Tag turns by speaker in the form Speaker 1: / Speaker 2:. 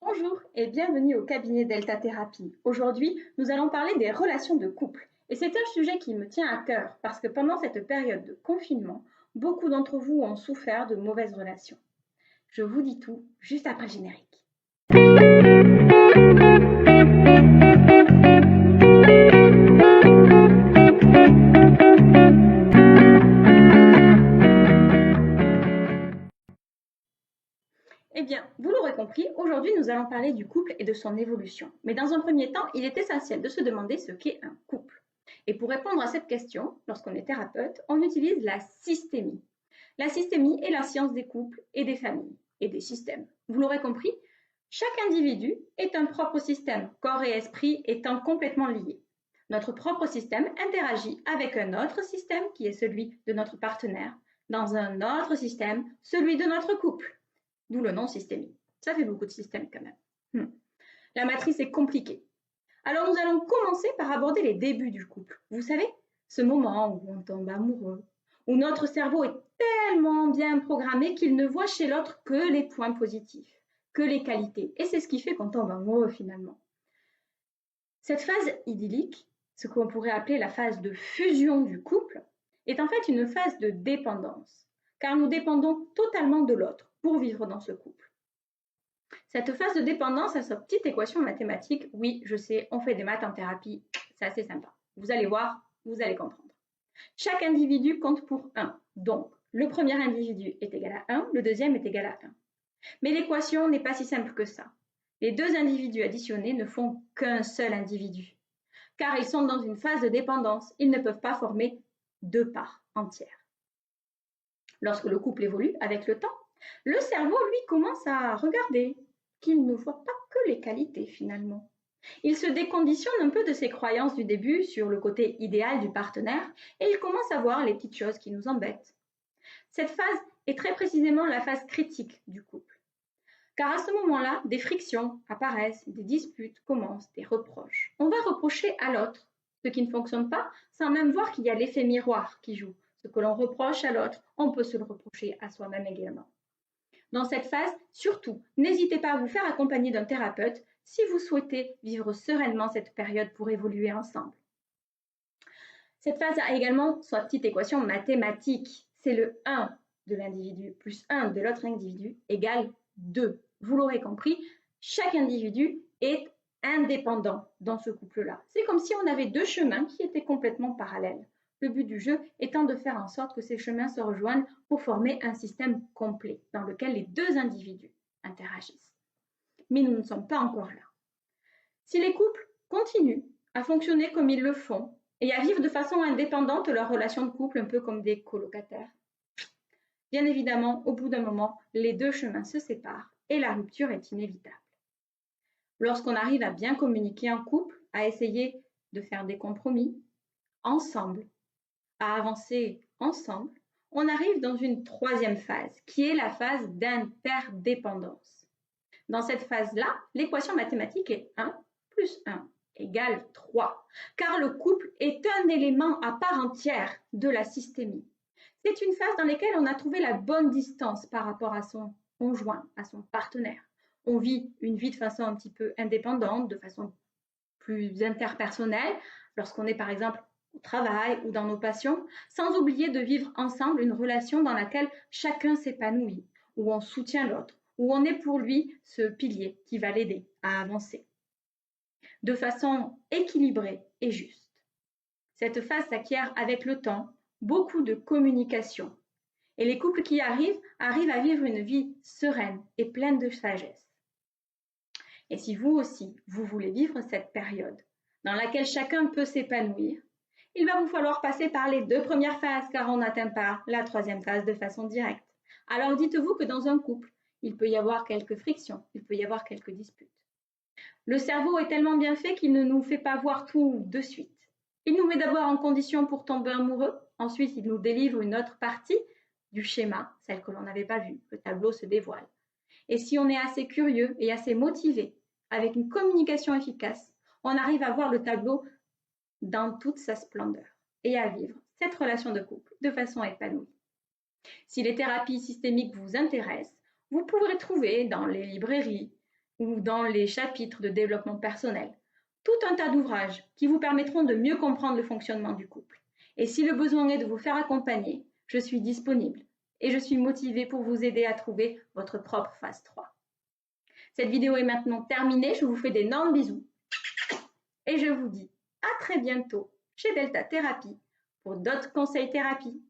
Speaker 1: Bonjour et bienvenue au cabinet Delta Thérapie. Aujourd'hui, nous allons parler des relations de couple. Et c'est un sujet qui me tient à cœur parce que pendant cette période de confinement, beaucoup d'entre vous ont souffert de mauvaises relations. Je vous dis tout juste après le générique. Eh bien, vous l'aurez compris, aujourd'hui nous allons parler du couple et de son évolution. Mais dans un premier temps, il est essentiel de se demander ce qu'est un couple. Et pour répondre à cette question, lorsqu'on est thérapeute, on utilise la systémie. La systémie est la science des couples et des familles et des systèmes. Vous l'aurez compris, chaque individu est un propre système, corps et esprit étant complètement liés. Notre propre système interagit avec un autre système qui est celui de notre partenaire, dans un autre système, celui de notre couple. D'où le nom systémie. Ça fait beaucoup de systèmes quand même. La matrice est compliquée. Alors nous allons commencer par aborder les débuts du couple. Vous savez, ce moment où on tombe amoureux, où notre cerveau est tellement bien programmé qu'il ne voit chez l'autre que les points positifs, que les qualités. Et c'est ce qui fait qu'on tombe amoureux finalement. Cette phase idyllique, ce qu'on pourrait appeler la phase de fusion du couple, est en fait une phase de dépendance, car nous dépendons totalement de l'autre pour vivre dans ce couple. Cette phase de dépendance a sa petite équation mathématique. Oui, je sais, on fait des maths en thérapie, c'est assez sympa. Vous allez voir, vous allez comprendre. Chaque individu compte pour 1. Donc, le premier individu est égal à 1, le deuxième est égal à 1. Mais l'équation n'est pas si simple que ça. Les deux individus additionnés ne font qu'un seul individu, car ils sont dans une phase de dépendance. Ils ne peuvent pas former deux parts entières. Lorsque le couple évolue avec le temps, le cerveau, lui, commence à regarder qu'il ne voit pas que les qualités finalement. Il se déconditionne un peu de ses croyances du début sur le côté idéal du partenaire et il commence à voir les petites choses qui nous embêtent. Cette phase est très précisément la phase critique du couple. Car à ce moment-là, des frictions apparaissent, des disputes commencent, des reproches. On va reprocher à l'autre ce qui ne fonctionne pas sans même voir qu'il y a l'effet miroir qui joue. Ce que l'on reproche à l'autre, on peut se le reprocher à soi-même également. Dans cette phase, surtout, n'hésitez pas à vous faire accompagner d'un thérapeute si vous souhaitez vivre sereinement cette période pour évoluer ensemble. Cette phase a également sa petite équation mathématique. C'est le 1 de l'individu plus 1 de l'autre individu égale 2. Vous l'aurez compris, chaque individu est indépendant dans ce couple-là. C'est comme si on avait deux chemins qui étaient complètement parallèles. Le but du jeu étant de faire en sorte que ces chemins se rejoignent pour former un système complet dans lequel les deux individus interagissent. Mais nous ne sommes pas encore là. Si les couples continuent à fonctionner comme ils le font et à vivre de façon indépendante leur relation de couple, un peu comme des colocataires, bien évidemment, au bout d'un moment, les deux chemins se séparent et la rupture est inévitable. Lorsqu'on arrive à bien communiquer en couple, à essayer de faire des compromis ensemble, à avancer ensemble, on arrive dans une troisième phase, qui est la phase d'interdépendance. Dans cette phase-là, l'équation mathématique est 1 plus 1 égale 3, car le couple est un élément à part entière de la systémie. C'est une phase dans laquelle on a trouvé la bonne distance par rapport à son conjoint, à son partenaire. On vit une vie de façon un petit peu indépendante, de façon plus interpersonnelle, lorsqu'on est par exemple au travail ou dans nos passions, sans oublier de vivre ensemble une relation dans laquelle chacun s'épanouit, où on soutient l'autre, où on est pour lui ce pilier qui va l'aider à avancer, de façon équilibrée et juste. Cette phase s'acquiert avec le temps, beaucoup de communication. Et les couples qui arrivent à vivre une vie sereine et pleine de sagesse. Et si vous aussi, vous voulez vivre cette période dans laquelle chacun peut s'épanouir, il va vous falloir passer par les deux premières phases car on n'atteint pas la troisième phase de façon directe. Alors dites-vous que dans un couple, il peut y avoir quelques frictions, il peut y avoir quelques disputes. Le cerveau est tellement bien fait qu'il ne nous fait pas voir tout de suite. Il nous met d'abord en condition pour tomber amoureux, ensuite il nous délivre une autre partie du schéma, celle que l'on n'avait pas vue, le tableau se dévoile. Et si on est assez curieux et assez motivé, avec une communication efficace, on arrive à voir le tableau dans toute sa splendeur et à vivre cette relation de couple de façon épanouie. Si les thérapies systémiques vous intéressent, vous pourrez trouver dans les librairies ou dans les chapitres de développement personnel. Tout un tas d'ouvrages qui vous permettront de mieux comprendre le fonctionnement du couple. Et si le besoin est de vous faire accompagner, je suis disponible et je suis motivée pour vous aider à trouver votre propre phase 3. Cette vidéo est maintenant terminée, je vous fais d'énormes bisous et je vous dis à très bientôt chez Delta Thérapie pour d'autres conseils thérapie.